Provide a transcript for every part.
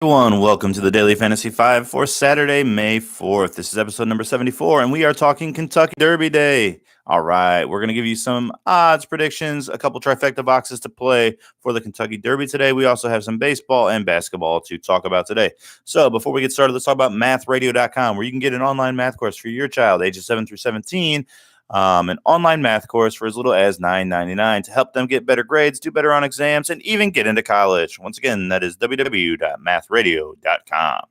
Everyone, welcome to the Daily Fantasy 5 for Saturday, May 4th. This is episode number 74, and we are talking Kentucky Derby Day. All right, we're going to give you some odds, predictions, a couple trifecta boxes to play for the Kentucky Derby today. We also have some baseball and basketball to talk about today. So before we get started, let's talk about mathradio.com, where you can get an online math course for your child, ages 7 through 17. An online math course for as little as $9.99 to help them get better grades, do better on exams, and even get into college. Once again, that is www.mathradio.com.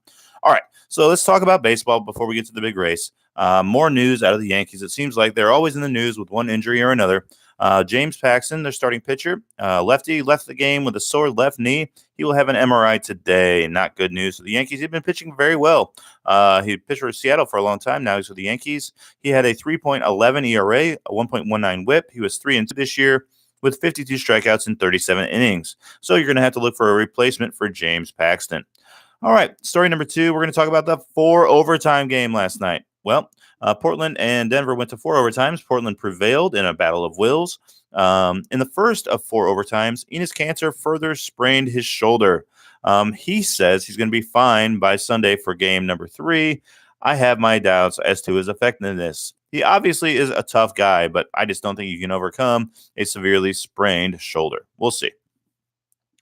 All right, so let's talk about baseball before we get to the big race. More news out of the Yankees. It seems like they're always in the news with one injury or another. James Paxton, their starting pitcher, lefty, left the game with a sore left knee. He will have an MRI today. Not good news for the Yankees. He's been pitching very well. He pitched for Seattle for a long time now. He's with the Yankees. He had a 3.11 ERA, a 1.19 WHIP. He was 3-2 this year with 52 strikeouts in 37 innings. So you're going to have to look for a replacement for James Paxton. All right, story number 2, we're going to talk about the 4-overtime game last night. Well, Portland and Denver went to 4 overtimes. Portland prevailed in a battle of wills. In the first of 4 overtimes, Enes Kanter further sprained his shoulder. He says he's going to be fine by Sunday for game number 3. I have my doubts as to his effectiveness. He obviously is a tough guy, but I just don't think you can overcome a severely sprained shoulder. We'll see.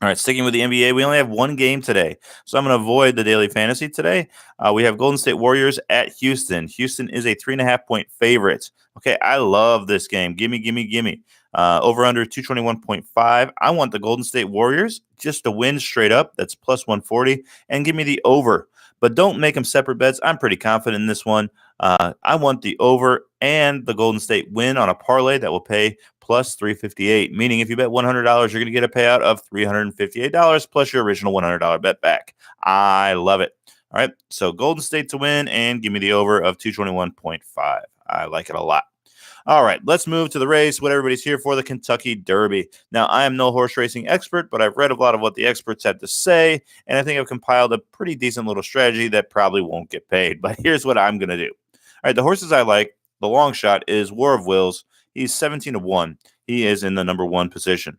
All right, sticking with the NBA, we only have one game today, so I'm going to avoid the daily fantasy today. We have Golden State Warriors at Houston. Houston is a 3.5-point favorite. Okay, I love this game. Gimme. Over under 221.5. I want the Golden State Warriors just to win straight up. That's plus 140, and give me the over. But don't make them separate bets. I'm pretty confident in this one. I want the over and the Golden State win on a parlay that will pay plus 358, meaning if you bet $100, you're going to get a payout of $358 plus your original $100 bet back. I love it. All right, so Golden State to win and give me the over of 221.5. I like it a lot. All right, let's move to the race, what everybody's here for, the Kentucky Derby. Now, I am no horse racing expert, but I've read a lot of what the experts have to say, and I think I've compiled a pretty decent little strategy that probably won't get paid. But here's what I'm going to do. All right, the horses I like, the long shot is War of Wills. He's 17-1. He is in the number 1 position.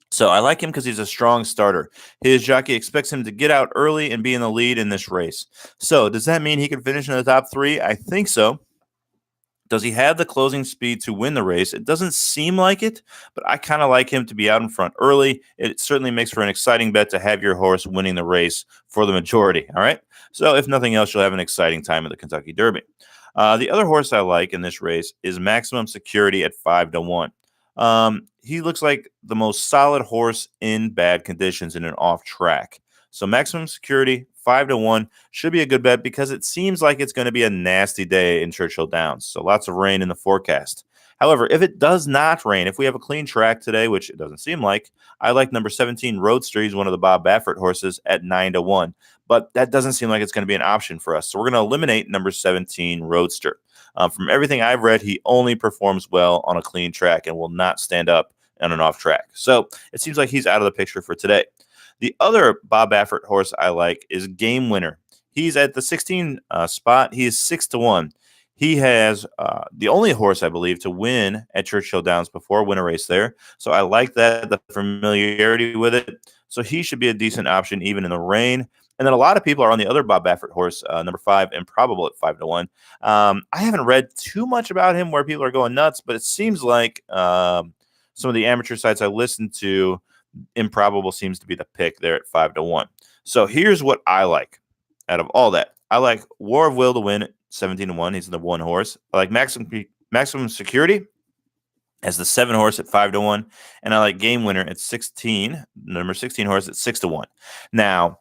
So I like him because he's a strong starter. His jockey expects him to get out early and be in the lead in this race. So does that mean he can finish in the top 3? I think so. Does he have the closing speed to win the race? It doesn't seem like it, but I kind of like him to be out in front early. It certainly makes for an exciting bet to have your horse winning the race for the majority. All right. So if nothing else, you'll have an exciting time at the Kentucky Derby. The other horse I like in this race is Maximum Security at 5-1. He looks like the most solid horse in bad conditions in an off track. So Maximum Security, 5-1, should be a good bet because it seems like it's going to be a nasty day in Churchill Downs. So lots of rain in the forecast. However, if it does not rain, if we have a clean track today, which it doesn't seem like, I like number 17 Roadster. He's one of the Bob Baffert horses at 9-1. But that doesn't seem like it's going to be an option for us. So we're going to eliminate number 17 Roadster. From everything I've read, he only performs well on a clean track and will not stand up on an off track. So it seems like he's out of the picture for today. The other Bob Baffert horse I like is Game Winner. He's at the 16 spot. He is 6-1. He has the only horse, I believe, to win at Churchill Downs before, win a race there. So I like that, the familiarity with it. So he should be a decent option even in the rain. And then a lot of people are on the other Bob Baffert horse, number 5, Improbable at 5-1. I haven't read too much about him where people are going nuts, but it seems like some of the amateur sites I listened to, Improbable seems to be the pick there at 5-1. So here's what I like out of all that. I like War of Will to win 17-1. He's the 1 horse. I like Maximum Security as the 7 horse at 5-1. And I like Game Winner at 16, number 16 horse at 6-1. Now,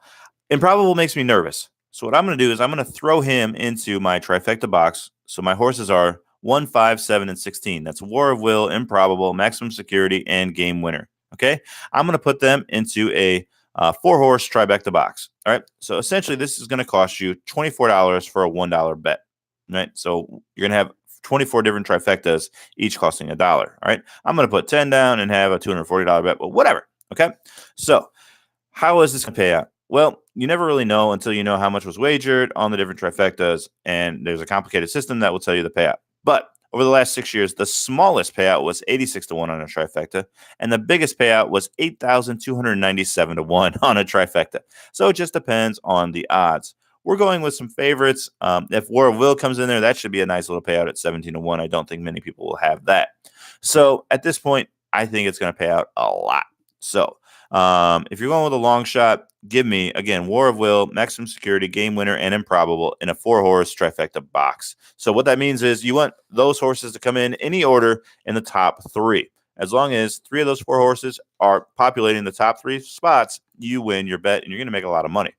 Improbable makes me nervous. So what I'm going to do is I'm going to throw him into my trifecta box. So my horses are 1, 5, 7, and 16. That's War of Will, Improbable, Maximum Security, and Game Winner. Okay? I'm going to put them into a 4-horse trifecta box. All right? So essentially, this is going to cost you $24 for a $1 bet. Right? So you're going to have 24 different trifectas, each costing $1. All right? I'm going to put 10 down and have a $240 bet, but whatever. Okay? So how is this going to pay out? Well, you never really know until you know how much was wagered on the different trifectas, and there's a complicated system that will tell you the payout. But Over the last 6 years, the smallest payout was 86 to 1 on a trifecta, and the biggest payout was 8,297 to 1 on a trifecta. So it just depends on the odds. We're going with some favorites. If War of Will comes in there, that should be a nice little payout at 17 to 1. I don't think many people will have that. So at this point, I think it's going to pay out a lot. So if you're going with a long shot, give me, again, War of Will, Maximum Security, Game Winner, and Improbable in a 4-horse trifecta box. So what that means is you want those horses to come in any order in the top 3. As long as 3 of those 4 horses are populating the top 3 spots, you win your bet, and you're going to make a lot of money.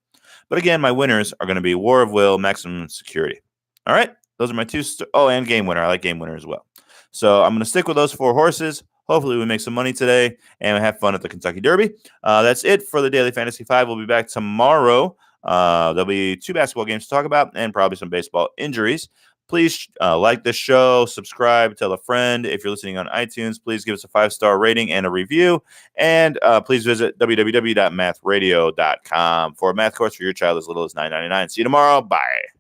But again, my winners are going to be War of Will, Maximum Security. All right? Those are my 2. And Game Winner. I like Game Winner as well. So I'm going to stick with those 4 horses. Hopefully we make some money today and have fun at the Kentucky Derby. That's it for the Daily Fantasy 5. We'll be back tomorrow. There'll be 2 basketball games to talk about and probably some baseball injuries. Please like this show, subscribe, tell a friend. If you're listening on iTunes, please give us a 5-star rating and a review. And please visit www.mathradio.com for a math course for your child as little as $9.99. See you tomorrow. Bye.